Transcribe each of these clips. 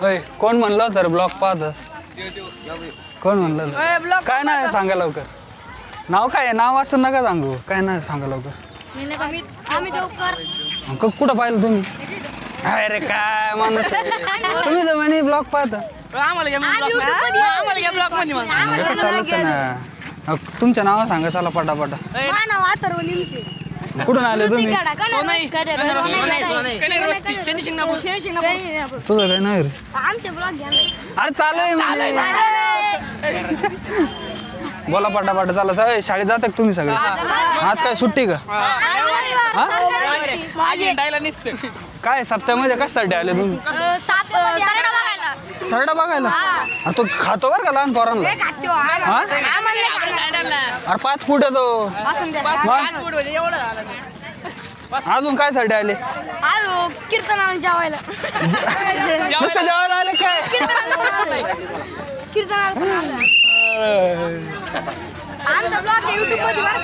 होय कोण म्हणलं तर ब्लॉग पाहत कोण म्हणलं काय नाही सांगा लवकर नाव काय नाव वाचून नका सांगू काय नाही सांगा लवकर कुठं पाहिलं तुम्ही अरे काय माणूस तुम्ही तर म्हणे ब्लॉग पाहता चालूच ना तुमच्या नाव सांगा चला पटापटा कुठून आले तुम्ही तुझं काय नाही रे अरे चालू आहे बोला पटापटा चाला शाळेत जाता का तुम्ही सगळे आज काय सुट्टी का काय सप्त्यामध्ये कशासाठी आले तुम्ही सरडा बघायला अरे तो खातो बरं का लहान पोरांना अरे 5 फूट आहे तो अजून काय साठी आले कीर्तन जेवायला नुसतं जेवायला आले काय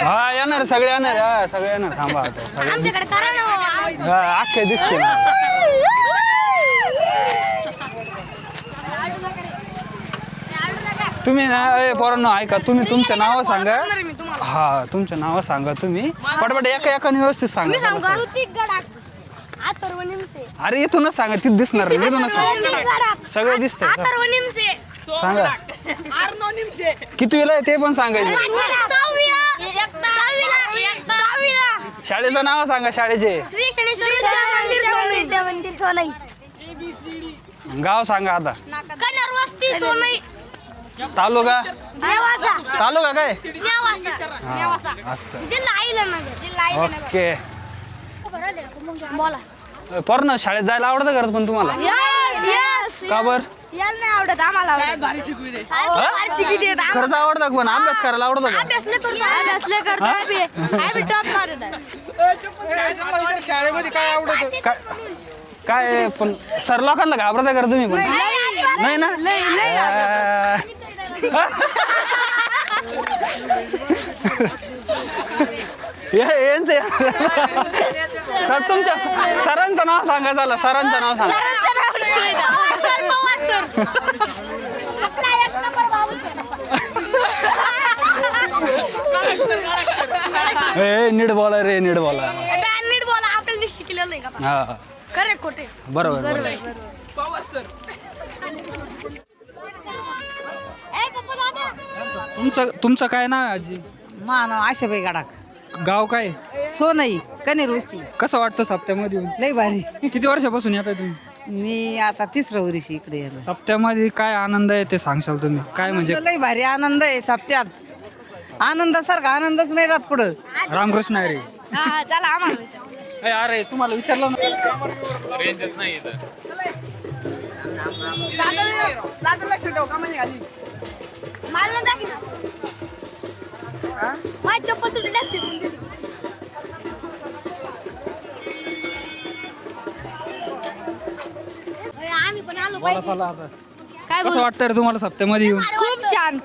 हा येणार सगळे येणार हा सगळे येणार थांबा सगळे अख्खे दिसते ना तुम्ही ना पोरांनो ऐका तुम्ही तुमचं नाव सांगा हा तुमचं नाव सांगा तुम्ही पटपट एका एकाने व्यवस्थित सांगा अरे इथूनच सांगा तिथे दिसणार इथूनच सांगा सगळं दिसतंय सांगा किती वेळा आहे ते पण सांगायचं शाळेचं नाव सांगा शाळेचे गाव सांगा आता तालुका तालुका काय असं ओके पोरांनो शाळेत जायला आवडतं करत पण तुम्हाला का बर नाही आवडत आम्हाला खरंच आवडतं पण अभ्यास करायला आवडतं का शाळेमध्ये काय आवडत काय पण सर लोकांना घाबरता करा तुम्ही पण नाही ना तुमच्या सरांचं नाव सांगा चला सरांचं नाव सांगा नीट बोला रे नीट बोला नीट बोला आपल्याला निश्चित केलेलं आहे का हा खरे खोटे बरोबर तुमचं काय नाव आहे आजी नाव आशाबाई गडाख गाव काय सोनई कनेर वस्ती कसं वाटतं सप्त्यामध्ये येऊन? लय भारी किती वर्षापासून येत आहे तुम्ही मी आता 3रं वर्षी इकडे येलो सप्त्यामध्ये काय आनंद आहे ते सांगशाल तुम्ही काय म्हणजे लय भारी आनंद आहे सप्त्यात आनंदासारखा आनंदच नाही राहत पुढं रामकृष्ण आहे रे चला आम्हाला अरे तुम्हाला विचारलं ना रेंजच नाही मला दाखव माझी चप्पल तुला दाखव आम्ही पण आलो पाहिजे काय कसं वाटतं रे तुम्हाला सप्त्यामध्ये येऊन खूप छान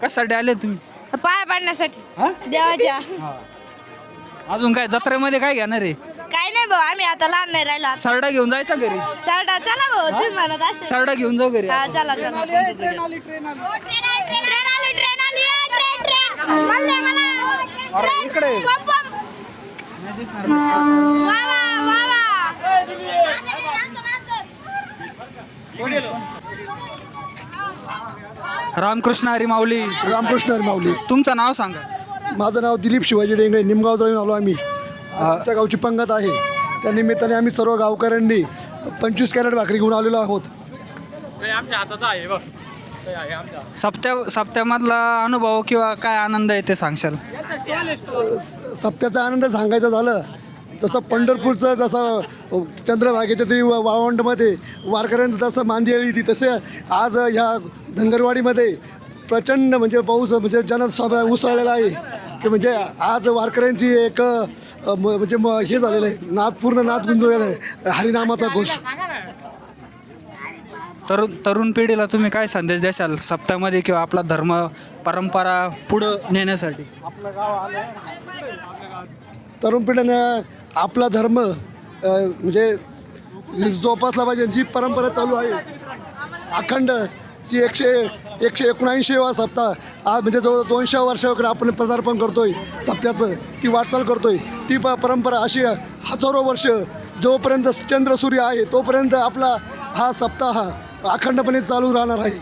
कशासाठी आले तुम्ही पाया पाडण्यासाठी हा? देवाच्या अजून काय जत्रेमध्ये काय घेणार आहे काय नाही भाऊ आम्ही आता लहान नाही राहिलो सरडा घेऊन जायचा घरी सरडा चला भाऊ तुम्ही म्हणत असते सरडा घेऊन जाऊ घरी हा चला चला ट्रेन आली ट्रेन मला मला अरे इकडे वा वा वा रामकृष्ण हरी माऊली रामकृष्ण हरी माऊली. तुमचं नाव सांगा माझं नाव दिलीप शिवाजी डेंगळे. निमगाव जाऊन आलो आम्ही. आमच्या गावची पंगत आहे. त्या निमित्ताने आम्ही सर्व गावकऱ्यांनी 25 कॅरेट भाकरी घेऊन आलेलो आहोत. सप्त्यामधला अनुभव किंवा काय आनंद आहे ते सांगशाल सप्त्याचा आनंद सांगायचं झालं जसं पंढरपूरचं जसं चंद्रभागेच्या तरी वाळवंटमध्ये वारकऱ्यांचं जसं मांदी आली ती तसे आज ह्या धनगरवाडीमध्ये प्रचंड म्हणजे पाऊस म्हणजे जनसभा उसळलेला आहे की म्हणजे आज वारकऱ्यांची एक म्हणजे हे झालेलं आहे नाद पूर्ण नाद गुंजलेला आहे हरिनामाचा घोष. तरुण पिढीला तुम्ही काय संदेश द्याल सप्त्यामध्ये किंवा आपला धर्म परंपरा पुढं नेण्यासाठी? तरुण पिढीनं आपला धर्म म्हणजे जोपासला पाहिजे. जी परंपरा चालू आहे अखंड, जी 179वा सप्ताह आज म्हणजे जो 200 वर्षाकडे आपण पदार्पण करतोय सप्त्याचं, ती वाटचाल करतोय. ती परंपरा अशी हजारो वर्ष जोपर्यंत चंद्र सूर्य आहे तोपर्यंत आपला हा सप्ताह अखंडपणे चालू राहणार आहे.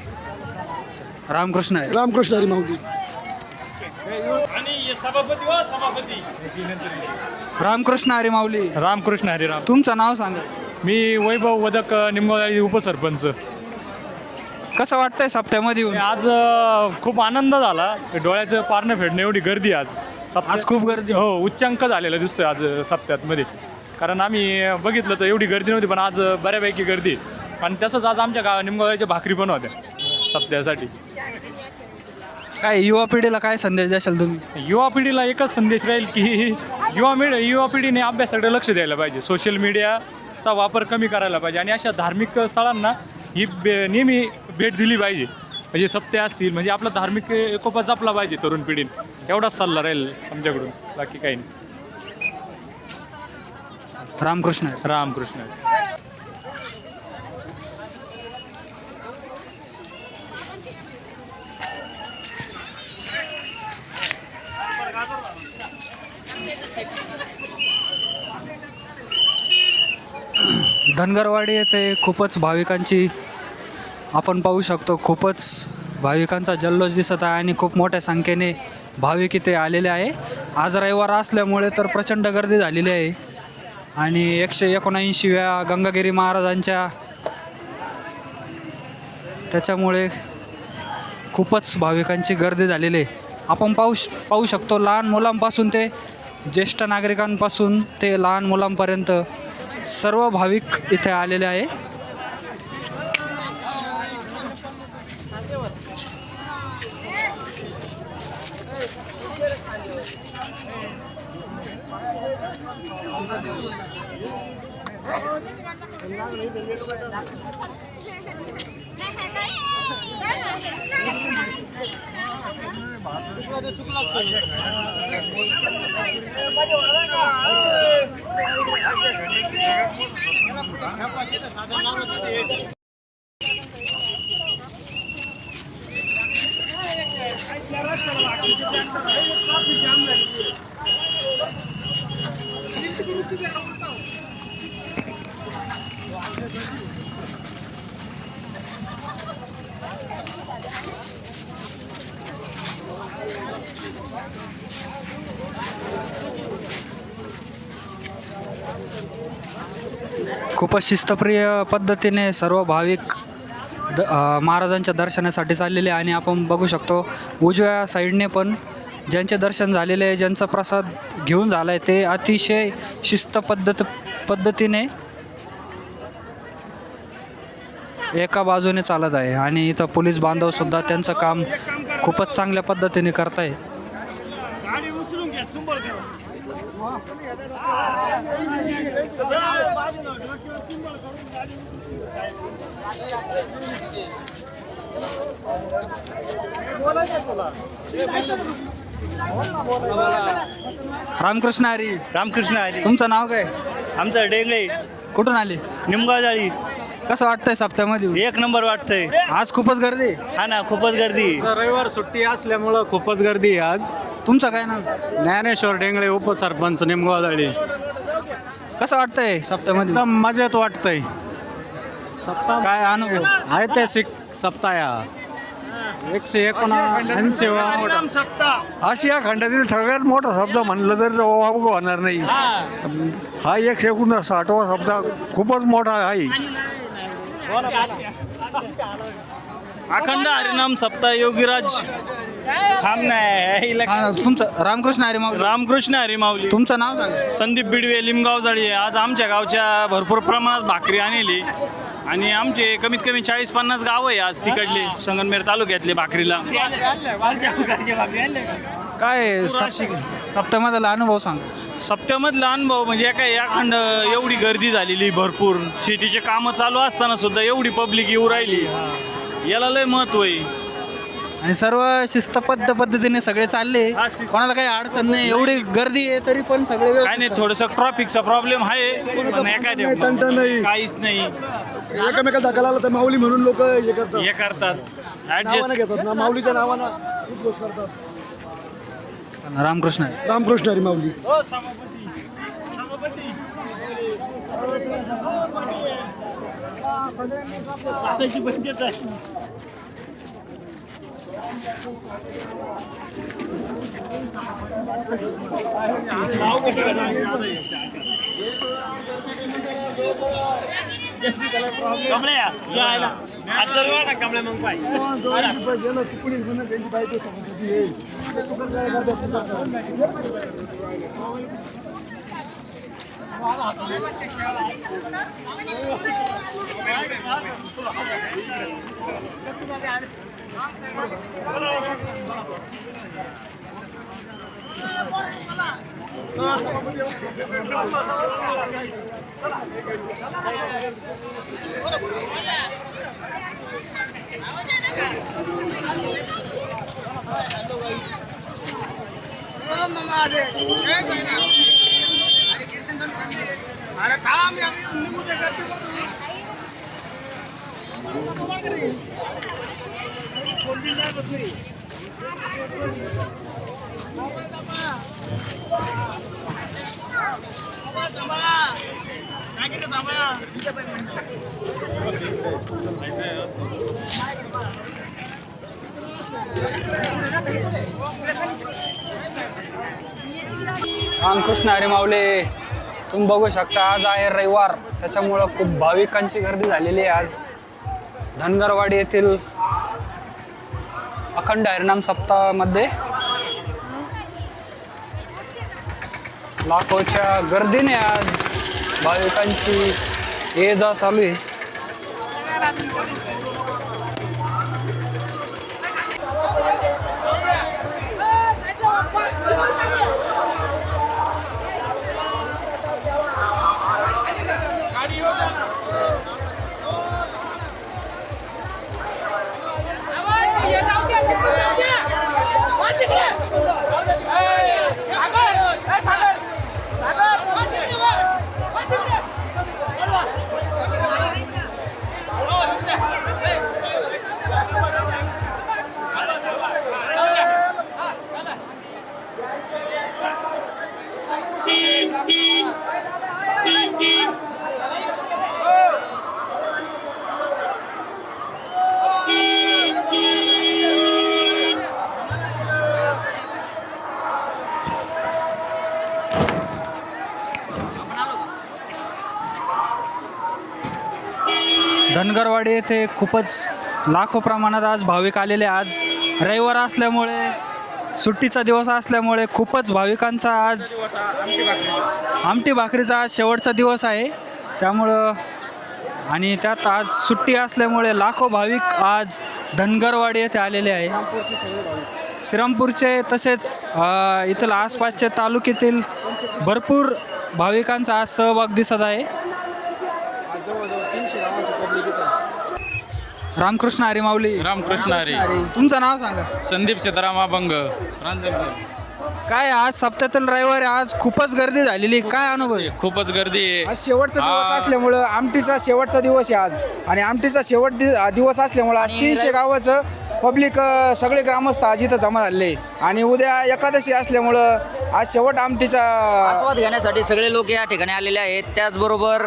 रामकृष्ण आहे. रामकृष्ण हरी माऊली. रामकृष्ण हरी माऊली. रामकृष्ण हरी राम. तुमचं नाव सांगा. मी वैभव वदक, निमगावजाळी उपसरपंच. कसं वाटतंय सप्त्यामध्ये येऊन? आज खूप आनंद झाला. डोळ्याचं पारणं फेडणं एवढी गर्दी आज आज खूप गर्दी. हो, उच्चांक झालेला दिसतोय आज सप्त्यात मध्ये. कारण आम्ही बघितलं तर एवढी गर्दी नव्हती, पण आज बऱ्यापैकी गर्दी. आणि तसंच आज आमच्या निमगावच्या भाकरी पण होत्या सप्त्यासाठी. काय युवा पिढीला काय संदेश द्याल तुम्ही? युवा पिढीला एकच संदेश राहील की युवा पिढीने अभ्यासाकडे लक्ष द्यायला पाहिजे. सोशल मीडियाचा वापर कमी करायला पाहिजे आणि अशा धार्मिक स्थळांना ही नेहमी भेट दिली पाहिजे. म्हणजे सप्ते असतील म्हणजे आपला धार्मिक एकोपा जपला पाहिजे तरुण पिढीने. एवढाच सल्ला राहील आमच्याकडून, बाकी काही नाही. रामकृष्ण. रामकृष्ण. धनगरवाडी येथे खूपच भाविकांची आपण पाहू शकतो, खूपच भाविकांचा जल्लोष दिसत आहे आणि खूप मोठ्या संख्येने भाविक इथे आलेले आहे. आज रविवार असल्यामुळे तर प्रचंड गर्दी झालेली आहे आणि 179व्या गंगागिरी महाराजांच्या त्याच्यामुळे खूपच भाविकांची गर्दी झालेली आहे. आपण पाहू शकतो लहान मुलांपासून ते ज्येष्ठ नागरिकांपासून ते लहान मुलांपर्यंत सर्व भाविक इथे आलेले आहे. खूपच शिस्तप्रिय पद्धतीने सर्व भाविक महाराजांच्या दर्शनासाठी चाललेले आणि आपण बघू शकतो उजव्या साईडने पण ज्यांचे दर्शन झालेले आहे, ज्यांचा प्रसाद घेऊन झाला आहे, ते अतिशय शिस्त पद्धतीने एका बाजूने चालत आहे. आणि इथं पोलीस बांधवसुद्धा त्यांचं काम खूपच चांगल्या पद्धतीने करत आहेत. रामकृष्ण हरी. रामकृष्ण हरी. तुमचं नाव काय? आमचं डेंगळे. कुठून आले? निमगावजाळी. कसं वाटतंय सप्त्यामध्ये? एक नंबर वाटतंय. आज खूपच गर्दी. हा ना, खूपच गर्दी. रविवार सुट्टी असल्यामुळं खूपच गर्दी आहे आज. तुमचं काय नाव? ज्ञानेश्वर डेंगळे, उपसरपंच निमगावजाळी. कसं वाटतंय सप्त्यामध्ये? एकदम मजेत वाटतंय. सप्ताह काय अनुभव? ऐतिहासिक सप्ताह 179 आशिया खंडातील सगळ्यात मोठा शब्द म्हणलं तर जवाब होणार नाही. हा 159वा शब्द खूपच मोठा आहे. अखंड हरिनाम सप्ताह योगीराज तुमचं? रामकृष्ण हरी माऊली. रामकृष्ण हरी माऊली. तुमचं नाव सांगा. संदीप बिडवे, लिमगावजाळी. आज आमच्या गावच्या भरपूर प्रमाणात भाकरी आणली आणि आमचे कमीत कमी 40-50 गाव आहे आज तिकडले संगमनेर तालुक्यातले भाकरीला. काय सप्त्यामधला अनुभव सांग. सप्त्यामधला अनुभव म्हणजे काय, अखंड एवढी गर्दी झालेली भरपूर. शेतीचे कामं चालू असताना सुद्धा एवढी पब्लिक येऊ राहिली, याला लय महत्त्व आहे. आणि सर्व शिस्तबद्ध पद्धतीने सगळे चालले, कोणाला काही अडचण नाही. एवढी गर्दी आहे तरी पण सगळे काय नाही, थोडंसं ट्रॉफिकचा प्रॉब्लेम आहे पण एखाद्या नाही, तंट नाही. काहीच नाही, एकमेकाला धक्का लागला तर माऊली म्हणून लोक हे करतात, हे करतात नावानं ऍडजस्ट. घेतात ना, माऊलीच्या नावानं उद्घोष करतात. रामकृष्ण. रामकृष्ण हरी माऊली. कमळ्या यायला हजार वेळा कमळ्या मग पाय तुकडी म्हणून त्यांची बायको सभापती आहे. तुकडं काय करतात? रामकृष्ण हरी माऊली. तुम्ही बघू शकता आज आहे रविवार, त्याच्यामुळं खूप भाविकांची गर्दी झालेली आहे. आज धनगरवाडी येथील अखंड हरिनाम सप्ताहामध्ये लाखोच्या गर्दीने आज भाविकांची ये जा चालू आहे. धनगरवाडी येथे खूपच लाखो प्रमाणात आज भाविक आलेले. आज रविवार असल्यामुळे, सुट्टीचा दिवस असल्यामुळे खूपच भाविकांचा आज आमटी भाकरीचा आज शेवटचा दिवस आहे. त्यामुळं आणि त्यात आज सुट्टी असल्यामुळे लाखो भाविक आज धनगरवाडी येथे आलेले आहे. श्रीरामपूरचे तसेच इथं आसपासच्या तालुक्यातील भरपूर भाविकांचा आज सहभाग दिसत आहे. रामकृष्ण हरी माऊली. रामकृष्ण हरी. तुमचं नाव सांगा. संदीप सीताराम अभंग. काय आज सप्त्यातील रविवार आज खूपच गर्दी झालेली, काय अनुभव आहे? खूपच गर्दी आहे. आज शेवटचा दिवस असल्यामुळं आमटीचा शेवटचा दिवस आहे आज, आणि आमटीचा दिवस असल्यामुळं आज 300 गावाचं पब्लिक सगळे ग्रामस्थ आज इथं जमा झाले. आणि उद्या एकादशी असल्यामुळं आज शेवट आमटीचा आस्वाद घेण्यासाठी सगळे लोक या ठिकाणी आलेले आहेत. त्याचबरोबर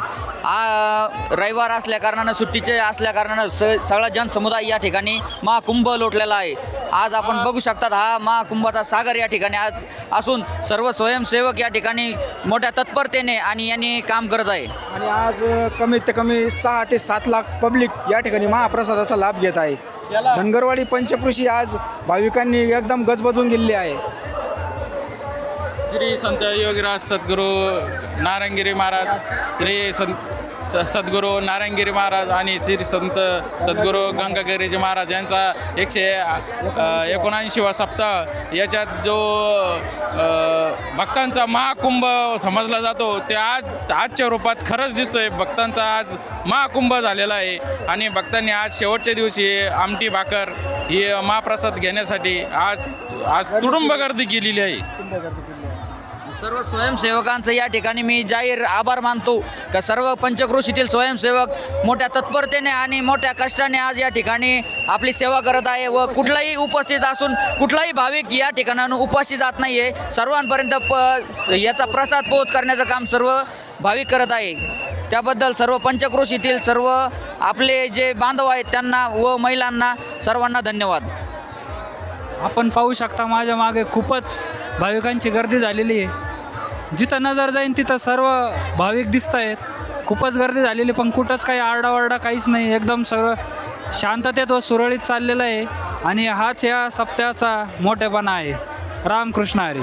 रविवार असल्या कारणानं, सुट्टीचे असल्या कारणानं सगळा जनसमुदाय या ठिकाणी महाकुंभ लोटलेला आहे. आज आपण बघू शकतात हा महाकुंभाचा सागर या ठिकाणी आज असून सर्व स्वयंसेवक या ठिकाणी मोठ्या तत्परतेने आणि यांनी काम करत आहे. आणि आज कमीत कमी 6 ते 7 लाख पब्लिक या ठिकाणी महाप्रसादाचा लाभ घेत आहे. धनगरवाडी पंचकृषी आज भाविकांनी एकदम गजबजून गेलेली आहे. श्री संत योगीराज सद्गुरू नारायणगिरी महाराज, श्री सद्गुरू नारायणगिरी महाराज आणि श्री संत सद्गुरू गंगागिरीजी महाराज यांचा 179वा सप्ताह. याच्यात जो भक्तांचा महाकुंभ समजला जातो ते आजच्या रूपात खरंच दिसतोय. भक्तांचा आज महाकुंभ झालेला आहे आणि भक्तांनी आज शेवटच्या दिवशी आमटी भाकर ही महाप्रसाद घेण्यासाठी आज आज तुडुंब गर्दी केलेली आहे. सर्व स्वयंसेवकांचं या ठिकाणी मी जाहीर आभार मानतो का सर्व पंचक्रोशीतील स्वयंसेवक मोठ्या तत्परतेने आणि मोठ्या कष्टाने आज या ठिकाणी आपली सेवा करत आहे व कुठलाही उपस्थित असून कुठलाही भाविक या ठिकाणाहून उपाशी जात नाही आहे. सर्वांपर्यंत याचा प्रसाद पोहोच करण्याचं काम सर्व भाविक करत आहे. त्याबद्दल सर्व पंचक्रोशीतील सर्व आपले जे बांधव आहेत त्यांना व महिलांना सर्वांना धन्यवाद. आपण पाहू शकता माझ्या मागे खूपच भाविकांची गर्दी झालेली आहे. जिथं नजर जाईन तिथं सर्व भाविक दिसत आहेत. खूपच गर्दी झालेली पण कुठंच काही आरडाओरडा काहीच नाही. एकदम सगळं शांततेत व सुरळीत चाललेलं आहे आणि हाच या सप्त्याचा मोठेपणा आहे. रामकृष्ण हरी.